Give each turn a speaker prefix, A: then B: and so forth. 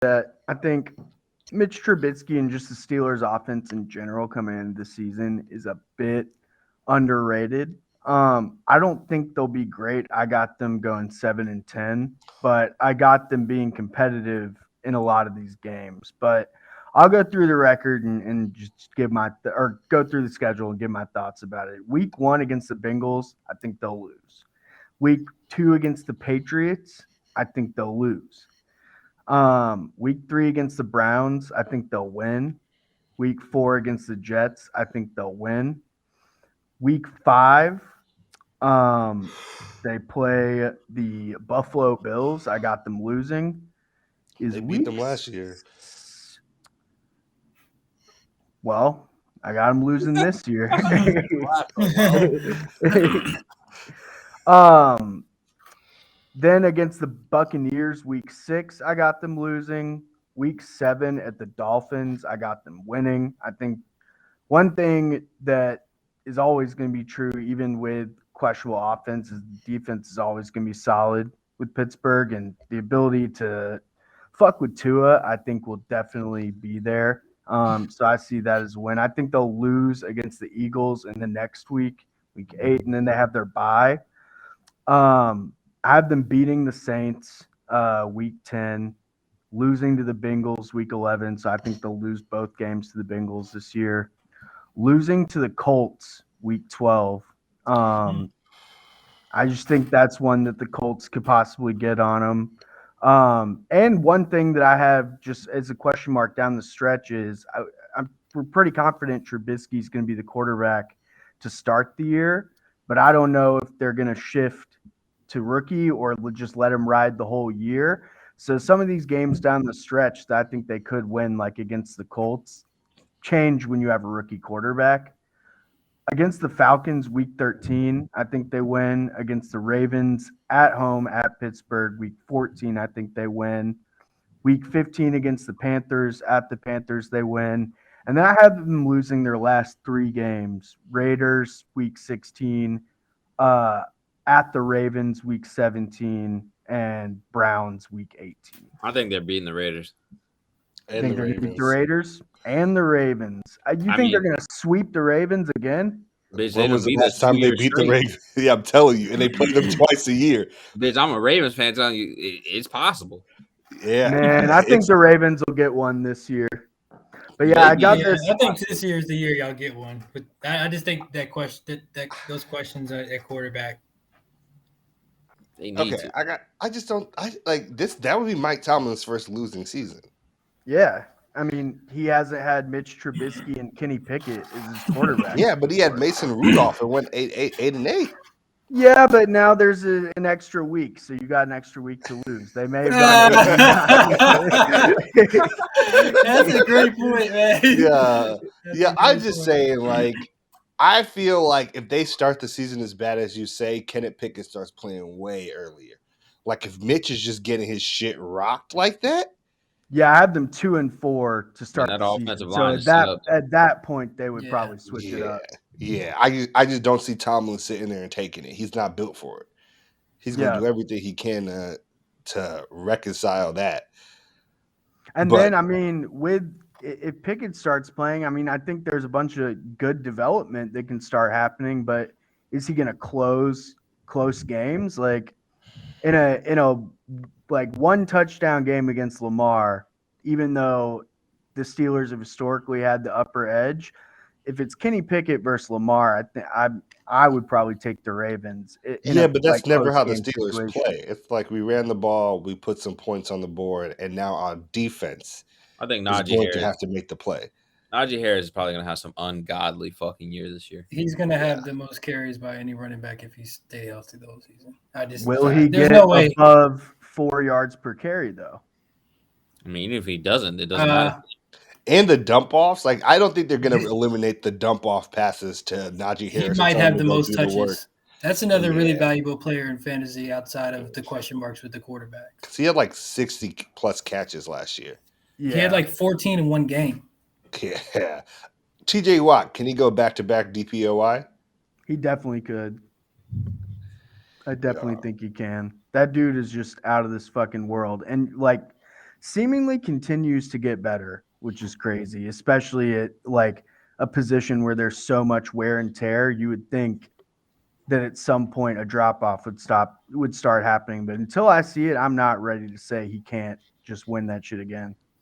A: that I think Mitch Trubisky and just the Steelers' offense in general coming into the season is a bit underrated. I don't think they'll be great. I got them going 7-10, but I got them being competitive in a lot of these games. But I'll go through the record and just give or go through the schedule and give my thoughts about it. Week 1 against the Bengals, I think they'll lose. Week 2 against the Patriots, I think they'll lose. Week 3 against the Browns, I think they'll win. Week 4 against the Jets, I think they'll win. Week 5, they play the Buffalo Bills. I got them losing. Is
B: They beat them
A: week
B: last year.
A: Well, I got them losing this year. um, then against the Buccaneers, week 6, I got them losing. Week 7 at the Dolphins, I got them winning. I think one thing that is always going to be true, even with questionable offense, is defense is always going to be solid with Pittsburgh, and the ability to fuck with Tua, I think, will definitely be there. So I see that as a win. I think they'll lose against the Eagles in the next week, week 8, and then they have their bye. I have them beating the Saints week 10, losing to the Bengals week 11. So I think they'll lose both games to the Bengals this year. Losing to the Colts week 12. I just think that's one that the Colts could possibly get on them. And one thing that I have just as a question mark down the stretch is we're pretty confident Trubisky's going to be the quarterback to start the year, but I don't know if they're going to shift to rookie or just let him ride the whole year. So some of these games down the stretch that I think they could win, like against the Colts, change when you have a rookie quarterback. Against the Falcons, week 13, I think they win. Against the Ravens at home at Pittsburgh, week 14, I think they win. Week 15 against the Panthers at the Panthers, they win. And then I have them losing their last 3 games. Raiders, week 16, uh, at the Ravens, week 17, and Browns, week 18.
C: I think they're beating the Raiders.
A: I
B: And
A: think
B: the
A: they're going to beat the
B: Ravens.
A: Raiders and the Ravens. You
C: I
A: think they're
C: mean,
A: going to sweep the Ravens again?
C: bitch, they
B: When was
C: done
B: the
C: beat us
B: last
C: two
B: time they
C: years
B: beat the
C: straight.
B: Ravens? Yeah, I'm telling you. And they play them twice a year.
C: Bitch, I'm a Ravens fan telling you it's possible.
B: Yeah.
A: Man, I think
B: It's
A: the Ravens will get one this year. But yeah, I
C: Maybe.
A: got
D: Yeah,
A: this.
D: I think this year is the year y'all get one. But I just think that question, that those questions at quarterback.
C: They need
B: okay.
C: to.
B: I just don't I like this. That would be Mike Tomlin's first losing season.
A: Yeah, I mean, he hasn't had Mitch Trubisky and Kenny Pickett as his quarterbacks
B: Yeah, but he had
A: before.
B: Mason Rudolph and went 8-8.
A: Yeah, but now there's an extra week, so you got an extra week to lose. They may have gone 8 and 9.
D: That's a great point, man.
B: Yeah.
D: That's
B: Yeah.
D: a
B: I'm
D: great
B: just
D: point.
B: saying, like, I feel like if they start the season as bad as you say, Kenneth Pickett starts playing way earlier. Like if Mitch is just getting his shit rocked like that,
A: Yeah, I have them 2-4 to
C: Man,
A: start
C: that
A: the
C: offensive
A: season. So
C: line
A: at
C: is set
A: that
C: up.
A: at that point, they would
D: Yeah.
A: probably switch it
B: yeah,
A: up.
B: yeah. I just don't see Tomlin sitting there and taking it. He's not built for it. He's gonna
A: Yeah,
B: do everything he can to reconcile that.
A: and
B: But
A: then I mean, with if Pickett starts playing, I mean, I think there's a bunch of good development that can start happening. But is he going to close close games like in a like one touchdown game against Lamar? Even though the Steelers have historically had the upper edge, if it's Kenny Pickett versus Lamar, I think I would probably take the Ravens in
B: yeah,
A: a
B: but
A: like
B: that's never
A: close
B: how the
A: game
B: Steelers
A: situation.
B: play. It's like we ran the ball, we put some points on the board, and now our defense
C: I think
B: is
C: Najee
B: going to
C: Harris.
B: have to make the play.
C: Najee Harris is probably gonna have some ungodly fucking year this year.
D: He's gonna
B: Yeah.
D: have the most carries by any running back if he stay healthy the whole season.
A: Will he
D: There's
A: get
D: no way.
A: above 4 yards per carry though?
C: I mean, even if he doesn't, it doesn't matter.
D: Uh,
B: And the dump offs, like I don't think they're going to eliminate the dump off passes to Najee
D: he
B: Harris and
D: might
B: tell him
D: have
B: to
D: the
B: go
D: most
B: do the work.
D: touches. That's another really
B: Yeah,
D: valuable player in fantasy outside of the question marks with the quarterback.
B: 'cause he had like 60 plus catches last year.
D: He had
A: Yeah,
D: like 14 in one game.
B: Yeah, T.J. Watt, can he go back to back DPOI?
A: he definitely could. I
B: Yeah,
A: definitely think he can. That dude is just out of this fucking world. And like seemingly continues to get better, which is crazy, especially at like a position where there's so much wear and tear. You would think that at some point a drop off would start happening, but until I see it, I'm not ready to say he can't just win that shit again.